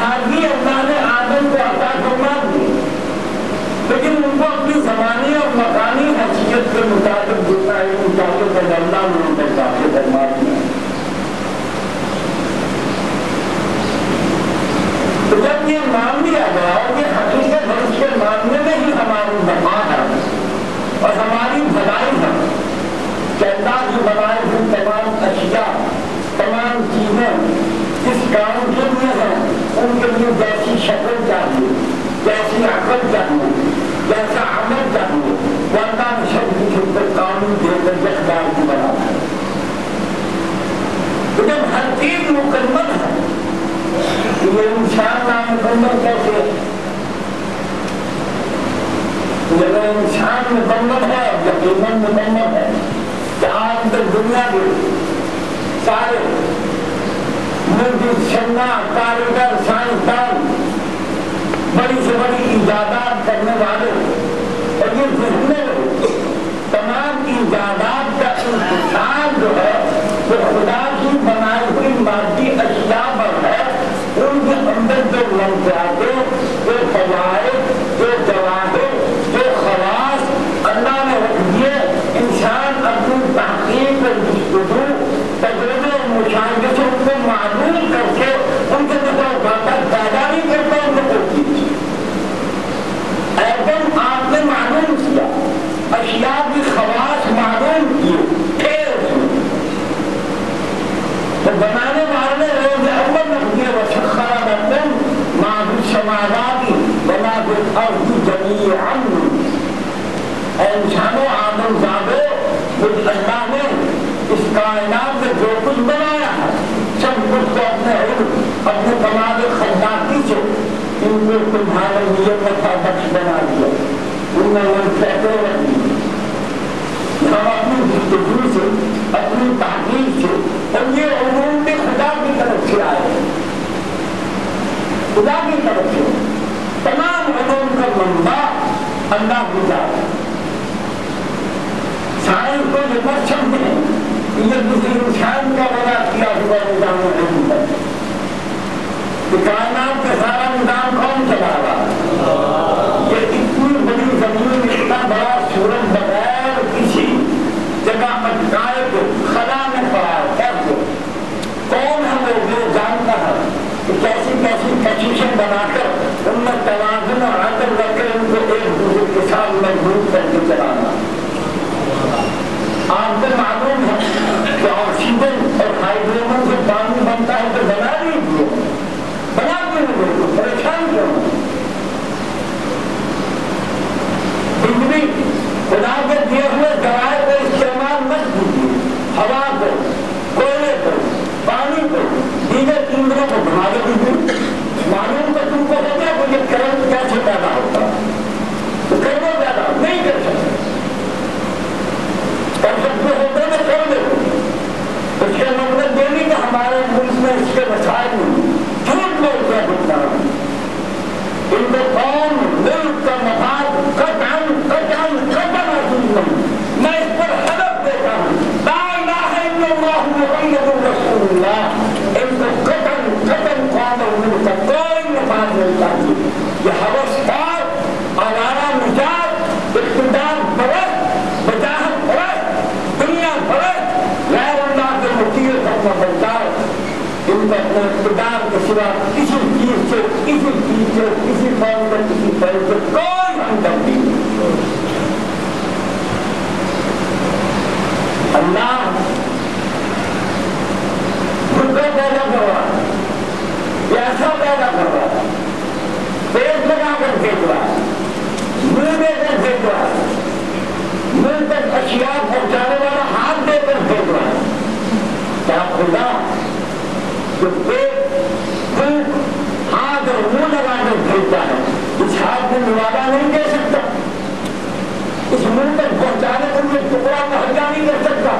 آزادی اللہ نے آدم کو عطا فرما دی، لیکن ان کو اپنی زمانی اور مکانی حیثیت کے مطابق جتنا علم چاہتے تھے اللہ نے ان کو کافی فرما دیا۔ تو جب یہ مان لیا گیا اور یہ حقیقت ہے، اس کے ماننے میں ہی ہماری بقا ہے اور ہماری بھلائی ہے کہ اللہ کی بنائے ہوئی تمام اشیاء، تمام چیزیں جس کام کے لیے ہیں ان کے لیے جیسی شکل چاہیے، جیسی عقل چاہیے، جیسا عمل چاہیے، وہ اللہ نے سب کچھ پر قانون دے کر اقدار کی بنا ہے۔ تو جب ہر چیز مکمل ہے تو یہ انسان نامکمل کیسے ہے؟ جب انسان مکمل ہے، یقیناً مکمل ہے کہ آج تک دنیا کے سارے مزید صناع، کاریگر، سائنسدان، بڑی سے بڑی ایجادات کرنے والے اور یہ ذہنی لوگ، تمام ایجادات کا انحصار جو ہے وہ خدا کی بنائی ہوئی مادی اشیاء پر ہے۔ ان کے اندر جو منفعتیں، جو فوائد، جو جواہر، جو خواص اللہ نے رکھ دیے، انسان اپنی تحقیق اور جستجو، تجربے اور مشاہدے سے ان کو معلوم کر کے ان کے مطابق پیدا نہیں کرتا، ان کو کوئی ایٹم آپ نے معلوم کیا، اشیاء کی خواص معلوم کیے، پھر تو بنانے والے روز اول رکھ دیے وسخر لکم ما فی السماوات وما فی الارض جمیعا۔ اے انسانوں، آدم زادو، مجھ اللہ نے اس کائنات میں جو کچھ بنایا ہے سب کچھ کو اپنے علم، اپنے کمال خلاقی سے ان کو تمہارے لیے مطابق بنا دیا، ان میں منفعتیں رکھ دی۔ ہم اپنی گفتگو سے، اپنی تحقیق سے، اور یہ عموم بھی خدا کی طرف سے آئے، خدا کی طرف سے تمام علوم کا منبع اللہ کی ذات ہے۔ سائنس کو یہ مت سمجھیں کہ یہ کسی انسان کا بنا کیا ہوا نظام علم ہے، کہ کائنات کا سارا نظام کون چلا رہا ہے؟ یہ اتنی بڑی زمین، اتنا بڑا سورج بغیر کسی جگہ اٹکائے کو خلا میں پڑا ہے، کیسے؟ کون ہے وہ جو جانتا ہے کہ کیسی کیسی کششیں بنا کر ان میں توازن اور عدل رکھ کر ان کو ایک دوسرے کے ساتھ مضبوط کر کے چلانا۔ آپ کو معلوم ہے کہ آکسیجن اور ہائیڈروجن سے پانی بنتا ہے تو بنا لیجیے، بنا کیوں نہیں، پریشان کیوں؟ بجلی خدا کے دیے ہوئے ذرائع کو استعمال مت کیجیے، ہوا کو، کوئلے کو، پانی کو، دیگر ایندھنوں کو بنا دیجیے۔ معلوم تو تم کو ہوتا ہے کہ یہ کرنٹ کیسے پیدا ہوتا ہے، تو کرو پیدا نہیں کر سکتے، کر سکتے ہوتے تو کر دے۔ اس کے مطلب یہ نہیں کہ ہمارے ملک میں اس کے مسائل نہیں، جھوٹ بول کر بتنا ان کو قوم، ملک کا مفاد قطعاً حاصل نہیں۔ میں اس پر حلف دیتا ہوں، لا الہ الا اللہ محمد رسول اللہ، ان کو قطعاً قوم اور ملک کا کوئی مفاد نہیں چاہیے۔ یہ ہوسدار، آوارہ نژاد، اقتدار پرست، وجاہت پرست، دنیا پرست، غیر اللہ کے مطیع فرمانبردار، ان کو اپنے اقتدار کے سوا کسی چیز سے، کسی قوم سے، کسی فرد سے کوئی ہمدردی نہیں۔ اللہ بھوکا پیدا کر رہا ہے، پیاسا پیدا کر رہا ہے، پیٹ لگا کر پھینک رہا ہے، منہ دے کر پھینک رہا ہے، منہ تک اشیاء پہنچانے والا ہاتھ دے کر پھینک رہا ہے۔ کیا خدا جو پیٹ، بھوک، ہاتھ اور منہ لگا کر پھینکتا ہے اس ہاتھ میں نوالا نہیں دے سکتا، اس منہ تک پہنچانے کو یہ ٹکڑا مہیا نہیں کر سکتا؟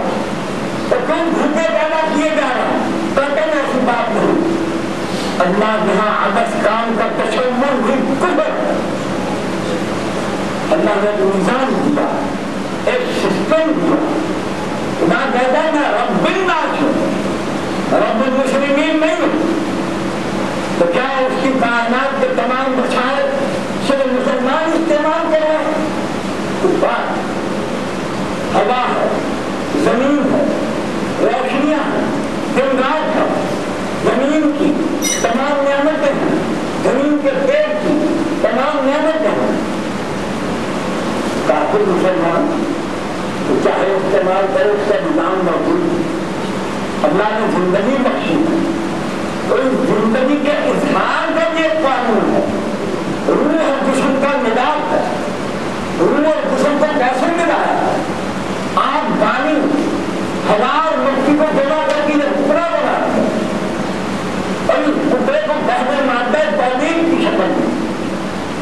تو تم بھوکے پیدا کیے جا رہا ہے، قطعاً ایسی بات نہیں۔ اللہ جہاں عبث کام کا تصور بھی کفر، اللہ نے ایک نظام دیا، ایک سسٹم دیا۔ خدا کہتا ہے میں رب الناس ہوں، رب المسلمین نہیں ہوں، تو کیا اس کی کائنات کے تمام وسائل صرف مسلمان استعمال کر رہے ہیں. کچھ بات ہوا ہے, زمین ہے, روشنیاں ہیں, دن رات ہے, زمین کی تمام نعمتیں ہیں, زمین کے پیڑ کی تمام نعمتیں ہیں. کافر مسلمان چاہے استعمال کرے اس کا نظام موجود ہے. اللہ نے زندگی بخشی ہے تو اس زندگی کے اظہار کا بھی ایک قانون ہے. روح اور جسم کا ملاپ ہے. روح اور جسم کو کیسے ملایا ہے؟ آپ پانی ہوا اور مٹی کو جمع کر کے ٹکڑا بناتے ہیں اور اس ٹکڑے کو پہلے مادہ توحید کی شکل دی,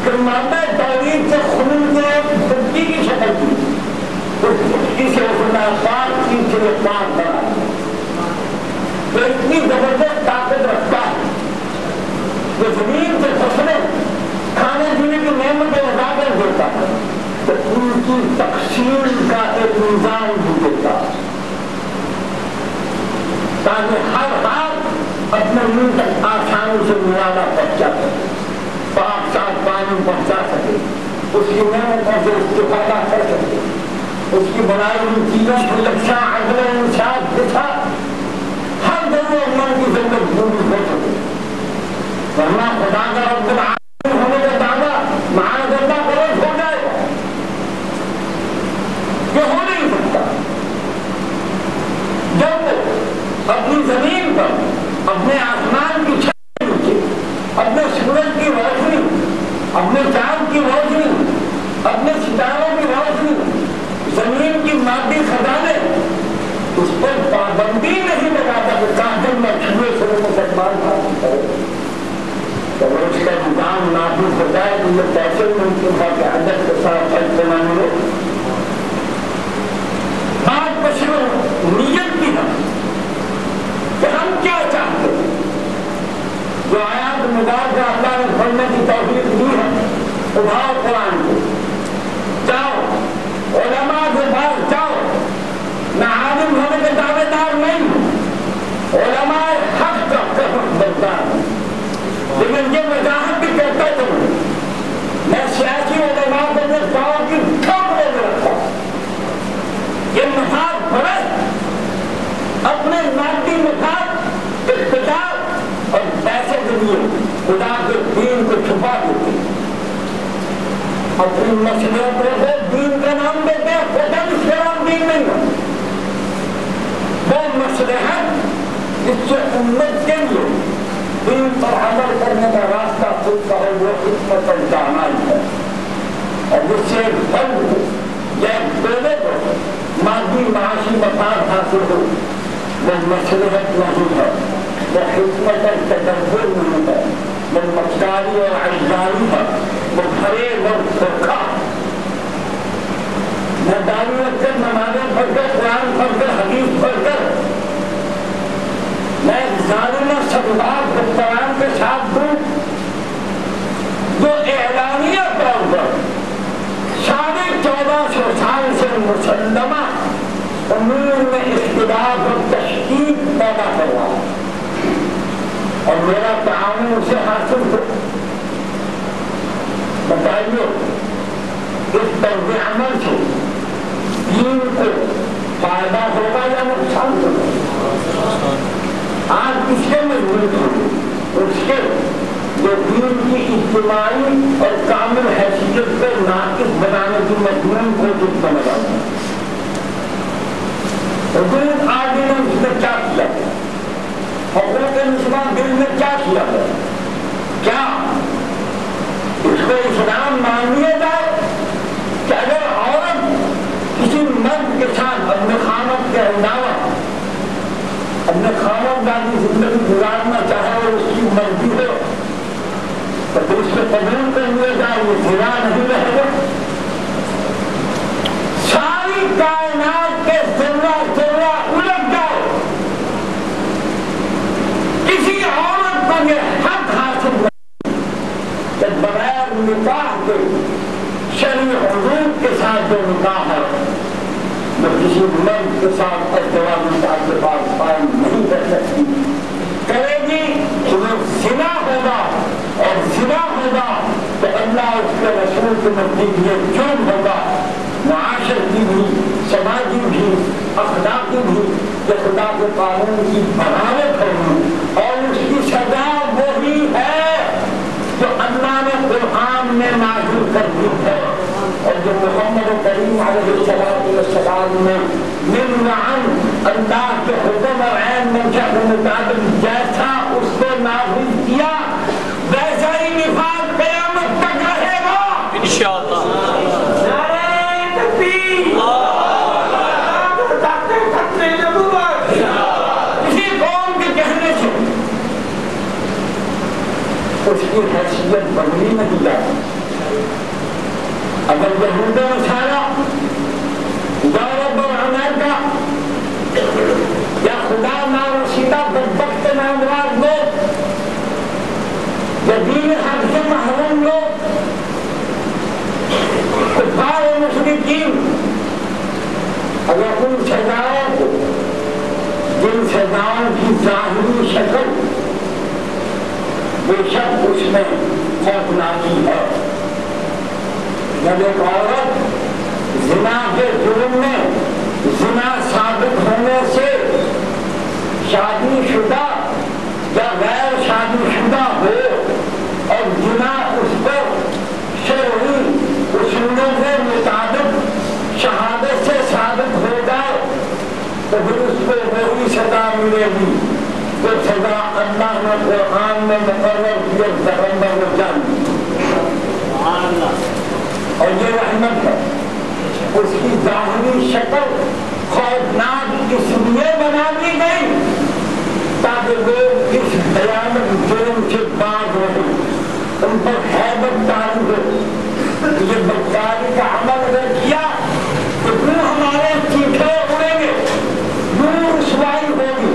پھر مادہ توحید سے خون کے مٹی کی شکل دی, اس مٹی سے پاک چیز سے پاک بنا تو اتنی زبردست طاقت رکھتا ہے کہ زمین سے فصلیں کھانے پینے کی نعمتیں لگا کر دیتا ہے تو ان کی تقسیم کا ایک نظام بھی دیتا ہے تاکہ ہر ہاتھ اپنے منہ تک آسانی سے ملانا پہنچا سکے, پاک صاف پانی پہنچا سکے, اس کی نعمتوں سے استفادہ کر سکے, اس کی بنائی ہوئی چیزوں کو لکشا عدل انصاف دکھا ہر ضرورت مند کی ضرورت پوری ہو سکے. ورنہ خدا کا رب العالمین ہونے کا دعویٰ معاذ اللہ غلط ہو جائے گا. یہ ہو نہیں سکتا. جب اپنی زمین پر اپنے آسمان کی چھت کے نیچے اپنے سورج کی روشنی, اپنے چاند کی روشنی, اپنے ستاروں کی روشنی, زمین کی مادی خزانے, اس پر پابندی نہیں لگاتا کہ کافر میں چھوے سے مسلمان حاصل کرے تو اس کا نظام نافذ ہوتا ہے کہ یہ کیسے ممکن ہے کہ عدد کے ساتھ فرق بنا ملے. بات بشر نیت کی ہے کہ ہم کیا چاہتے ہیں. جو آیات مبارکہ اللہ نے پڑھنے کی توفیق دی ہے, اٹھاؤ قرآن کو, جاؤ علماء کے پاس جاؤ. میں عالم ہونے کے دعوے دار نہیں ہوں, علماء حق کا بنتا ہے, لیکن یہ وضاحت بھی کرتا ہوں میں سیاسی علماء کو اپنے پاؤں کی ٹھوکرے میں رکھتا ہوں. یہ مفاد پڑے اپنے مادی مفاد اقتدار اور پیسے کے لیے خدا کے دین کو چھپا دیتے ہیں. اپنی مسئلے کو دین کا نام دیتے ہیں, خدا اس کا نام دین نہیں ہے. وہ مسئلے ہیں جس سے امت کے لیے دین پر عمل کرنے کا راستہ خود کا وہ حکمت الجامع ہے, اور جس سے فرد کو یا بیوے کو مادی معاشی مفاد حاصل ہو. وہ مصلحت نہیں ہے, وہ حکمت التدبر نہیں ہے, وہ مکاری اور عجزاری ہے, وہ فریب اور دھوکہ. نہ دعوی رکھ کر نمازیں پڑھ کر قرآن پڑھ کر حدیث پڑھ کر میں ظالمہ سبزار حکمران کے ساتھ دوں جو اعلانیہ طور پر 1450 سال سے مسلمہ امور میں اختلاف اور تشدید پیدا کر رہا ہے, اور میرا تعاون اسے حاصل ہو. بتائیے اس طرز عمل سے دین کو فائدہ ہوگا یا نقصان ہوگا؟ آج کس کے مضبوط ہوگی؟ اس کے جو دین کی اجتماعی اور کامل حیثیت کو ناقص بنانے کی مضمون کو جس کا لگا ہے. حدود آرڈیننس میں کیا کیا گیا, حقوق مسلمان بل میں کیا کیا گیا, کیا اس کو اسلام مان لیا جائے کہ اگر عورت کسی مرد کے ساتھ اپنے خامد کے علاوہ اپنے خامد داری زندگی گزارنا چاہے اور اس کی مرضی ہو تو پھر اس کو قبول کر لیا جائے, وہ زنا نہیں رہے گا. ساری کائنات کے ذرہ ذرہ الٹ جاؤ, کسی عورت کو یہ حق حاصل نہیں کہ بغیر نکاح کے شرعی حدود کے ساتھ جو نکاح ہے وہ کسی مرد کے ساتھ ازدواجی تعلقات قائم نہیں کر سکتی. کرے گی تو وہ زنا ہوگا زنا ہوگا تو اللہ اس کے رسول کے نزدیک یہ جرم ہوگا، معاشرتی بھی، سماجی بھی، اخلاقی بھی، کہ خدا کے قانون کی بغاوت ہوگی، اور اس کی سزا وہی ہے جو اللہ نے قرآن میں نازل کر دی ہے، اور جو محمد کریم علیہ السلام نے من اللہ کے حکم اور عین منشا کے مطابق جیسا اس کو نافذ کیا ویسا ہی نفاذ قیامت تک رہے گا انشاءاللہ۔ نعرہ تکبیر، کسی قوم کے کہنے سے اس کی حیثیت بدلی نہیں جاتی۔ اگر یہود و نصارا، یورپ اور امریکہ یا خدا نارسیدہ بدبخت نامراد لوگ یا دین حق سے محروم لوگ، کفار و مشرکین، اگر ان سزاؤں کو، جن سزاؤں کی ظاہری شکل بے شک اس میں خوفناکی ہے، جب ایک عورت زنا کے جرم میں زنا ثابت ہونے سے شادی شدہ یا غیر شادی شدہ ہو اور زنا اس پر شرعی اصولوں کے مطابق شہادت سے ثابت ہو جائے تو پھر اس کو وہی سزا ملے گی جو سزا اللہ نے قرآن میں مقرر کیا پیغمبر نے جانی، اور یہ رحمت ہے۔ اس کی ظاہری شکل خوفناک اس لیے بنا دی گئی تاکہ لوگ اس بھیانک جرم سے باز رہیں، ان پر ہیبت ڈال دے۔ یہ بدکاری کا عمل اگر کیا تو پھر ہمارے چیخے اڑیں گے، یوں رسوائی ہوگی۔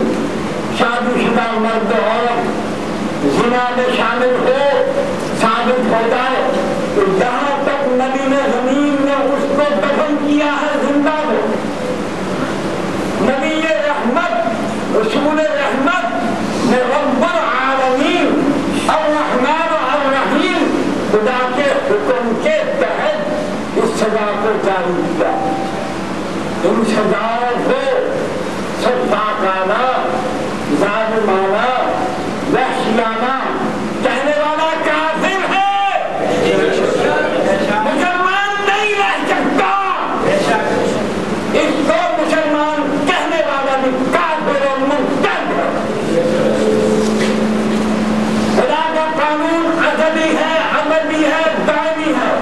شادی شدہ مرد عورت زنا میں شامل ہو ثابت ہو جائے تو جہاں تک نبی نے زمین میں اس کو دفن کیا ہے زندہ ہو، نبی رحمت رسول رحمت نے رب العالمین الرحمن الرحیم خدا کے حکم کے تحت اس سزا کو جاری کیا۔ ان سزاؤں کو سفاکانہ، ظالمانہ، وحشیانہ کہنے والا کافر ہے، مسلمان نہیں رہ سکتا۔ اس کو مسلمان کہنے والا بھی کافر اور مرتد ہے۔ خدا کا قانون ازلی ہے، ابدی ہے، دائمی ہے۔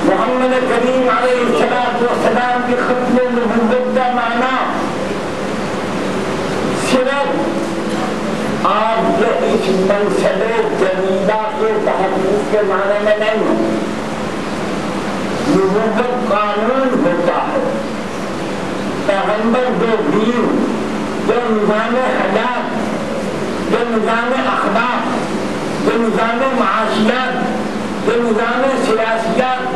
محمد کریم علیہ السلام کی ختم نبوت کا معنی صرف آپ کے اس منصب جمیلہ کے تحقیق کے معنی میں نہیں ہے۔ نبوت قانون ہوتا ہے، پیغمبر جو دین، جو نظام حیات، جو نظام اخلاق، جو نظام معاشیات، جو نظام سیاسیات،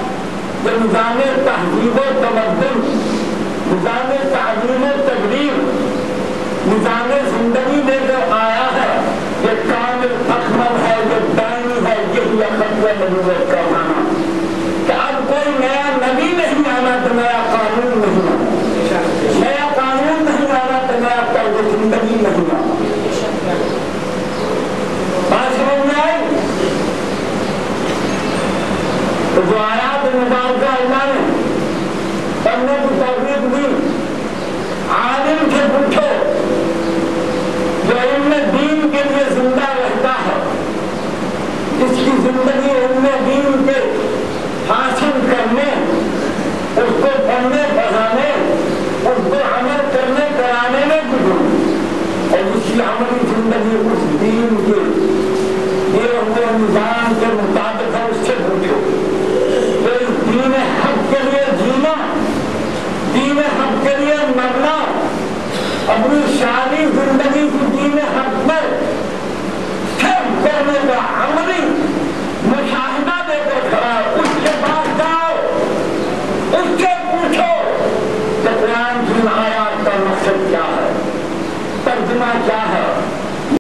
جو نظام تہذیب و تمدن، نظام تعلیم و تبلیغ، نظام زندگی دے کر آیا ہے، یہ کامل اکمل ہے، یہ دائمی ہے، یہی ختم نبوت کا معنی کہ اب کوئی نیا نبی نہیں آنا تو نیا قانون نہیں آنا، نیا قانون نہیں آنا تو نیا طرز زندگی نہیں آنا۔ بات سمجھ میں آئی؟ تو جو آیات مبارکہ اللہ نے پڑھنے کی توفیق دی، عالم سے پوچھو جو علم دین کے لیے زندہ رہتا ہے، جس کی زندگی علم دین کے حاصل کرنے، اس کو پڑھنے پڑھانے، اس کو عمل کرنے کرانے میں گزری، اور جس کی عملی زندگی اس دین کے یہ ہوئے نظام کے مطابق ہے، اس سے پوچھو کہ اس دین حق کے لیے جینا، دین حق کے لیے مرنا، اپنی ساری زندگی کی